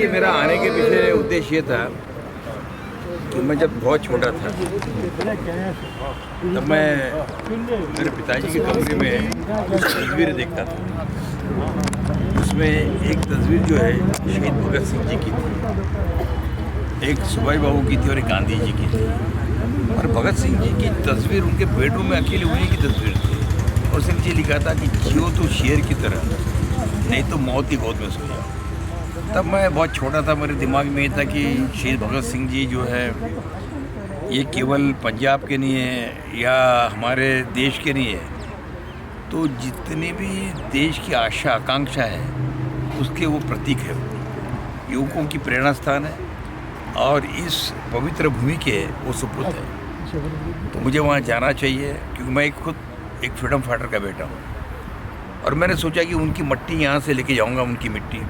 देखिए, मेरा आने के पीछे उद्देश्य ये था कि मैं जब बहुत छोटा था तब मैं मेरे पिताजी के कमरे में कुछ तस्वीरें देखता था। उसमें एक तस्वीर जो है शहीद भगत सिंह जी की थी, एक सुभाष बाबू की थी और एक गांधी जी की थी। और भगत सिंह जी की तस्वीर उनके बेडरूम में अकेले उन्हीं की तस्वीर थी और सिंह जी लिखा था कि जियो तो शेर की तरह, नहीं तो मौत ही गोद में सो जाओ। तब मैं बहुत छोटा था, मेरे दिमाग में ये था कि शहीद भगत सिंह जी जो है ये केवल पंजाब के नहीं है या हमारे देश के नहीं है, तो जितनी भी देश की आशा आकांक्षा है उसके वो प्रतीक है, युवकों की प्रेरणा स्थान है और इस पवित्र भूमि के वो सुपुत्र है। तो मुझे वहाँ जाना चाहिए क्योंकि मैं खुद एक फ्रीडम फाइटर का बेटा हूँ और मैंने सोचा कि उनकी मट्टी यहाँ से लेके जाऊँगा, उनकी मिट्टी,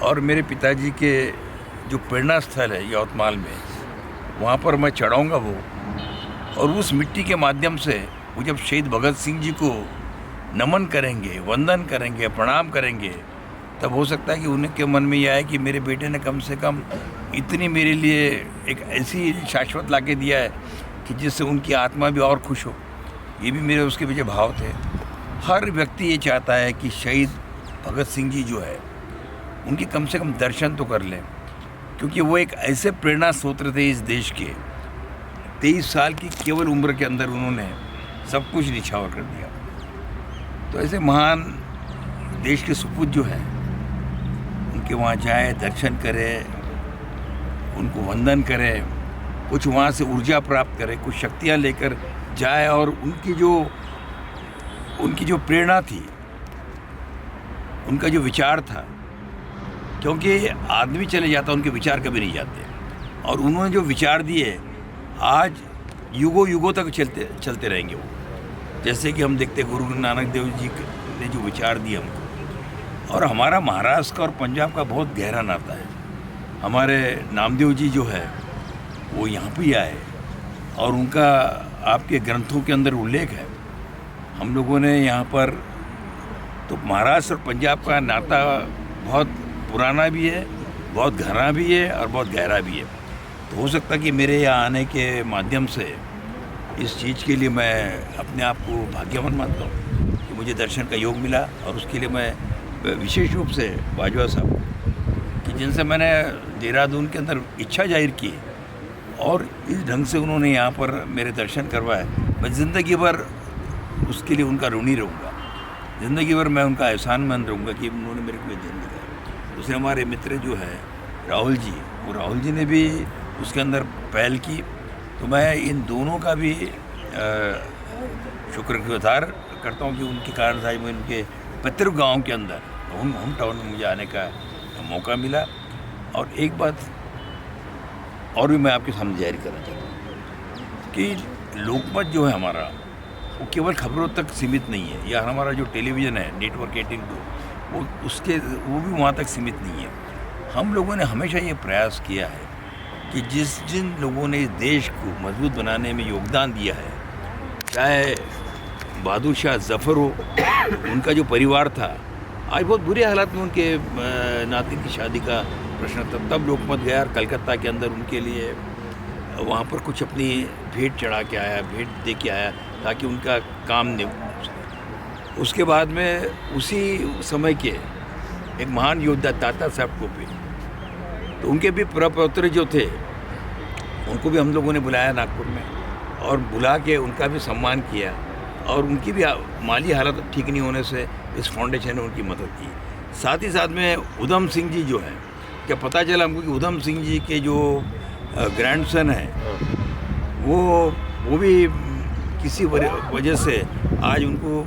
और मेरे पिताजी के जो प्रेरणा स्थल है यवतमाल में, वहाँ पर मैं चढ़ाऊँगा वो, और उस मिट्टी के माध्यम से वो जब शहीद भगत सिंह जी को नमन करेंगे, वंदन करेंगे, प्रणाम करेंगे, तब हो सकता है कि उनके मन में यह आए कि मेरे बेटे ने कम से कम इतनी मेरे लिए एक ऐसी शाश्वत ला के दिया है कि जिससे उनकी आत्मा भी और खुश हो। ये भी मेरे उसके पीछे भाव थे। हर व्यक्ति ये चाहता है कि शहीद भगत सिंह जी जो है उनकी कम से कम दर्शन तो कर लें, क्योंकि वो एक ऐसे प्रेरणा स्रोत थे इस देश के। 23 साल की केवल उम्र के अंदर उन्होंने सब कुछ निछावर कर दिया। तो ऐसे महान देश के सपूत जो हैं उनके वहाँ जाए, दर्शन करें, उनको वंदन करें, कुछ वहाँ से ऊर्जा प्राप्त करें, कुछ शक्तियाँ लेकर जाए, और उनकी जो प्रेरणा थी, उनका जो विचार था, क्योंकि आदमी चले जाता उनके विचार कभी नहीं जाते, और उन्होंने जो विचार दिए आज युगों युगों तक चलते रहेंगे वो। जैसे कि हम देखते गुरु नानक देव जी ने जो विचार दिए हमको, और हमारा महाराष्ट्र का और पंजाब का बहुत गहरा नाता है। हमारे नामदेव जी जो है वो यहाँ पे आए और उनका आपके ग्रंथों के अंदर उल्लेख है। हम लोगों ने यहाँ पर तो महाराष्ट्र और पंजाब का नाता बहुत पुराना भी है, बहुत घना भी है और बहुत गहरा भी है। तो हो सकता है कि मेरे यहाँ आने के माध्यम से इस चीज़ के लिए मैं अपने आप को भाग्यवान मानता हूँ कि मुझे दर्शन का योग मिला, और उसके लिए मैं विशेष रूप से बाजवा साहब कि जिनसे मैंने देहरादून के अंदर इच्छा जाहिर की और इस ढंग से उन्होंने यहाँ पर मेरे दर्शन करवाए, मैं ज़िंदगी भर उसके लिए उनका ऋणी रहूँगा। ज़िंदगी भर मैं उनका एहसानमंद रहूँगा कि उन्होंने मेरे को जन्म दिया। दूसरे हमारे मित्र जो है राहुल जी, वो राहुल जी ने भी उसके अंदर पहल की। तो मैं इन दोनों का भी शुक्रगुजार करता हूँ कि उनके कारण आज मैं उनके पितृ गाँव के अंदर होम टाउन में मुझे आने का मौका मिला। और एक बात और भी मैं आपके सामने जाहिर करना चाहता हूँ कि लोकमत जो है हमारा, वो केवल खबरों तक सीमित नहीं है, या हमारा जो टेलीविज़न है नेटवर्क 18 वो भी वहाँ तक सीमित नहीं है। हम लोगों ने हमेशा ये प्रयास किया है कि जिन लोगों ने इस देश को मजबूत बनाने में योगदान दिया है, चाहे बहादुर शाह जफ़र हो, उनका जो परिवार था, आज बहुत बुरे हालात में उनके नातिन की शादी का प्रश्न था, तब लोकमत गया और कलकत्ता के अंदर उनके लिए वहाँ पर कुछ अपनी भेंट चढ़ा के आया, भेंट दे के आया ताकि उनका काम नहीं। उसके बाद में उसी समय के एक महान योद्धा ताता साहब टोपे, तो उनके भी प्रपौत्र जो थे उनको भी हम लोगों ने बुलाया नागपुर में, और बुला के उनका भी सम्मान किया, और उनकी भी माली हालत ठीक नहीं होने से इस फाउंडेशन ने उनकी मदद की। साथ ही साथ में उधम सिंह जी जो हैं, क्या पता चला हमको कि उधम सिंह जी के जो ग्रैंडसन हैं वो भी किसी वजह से आज उनको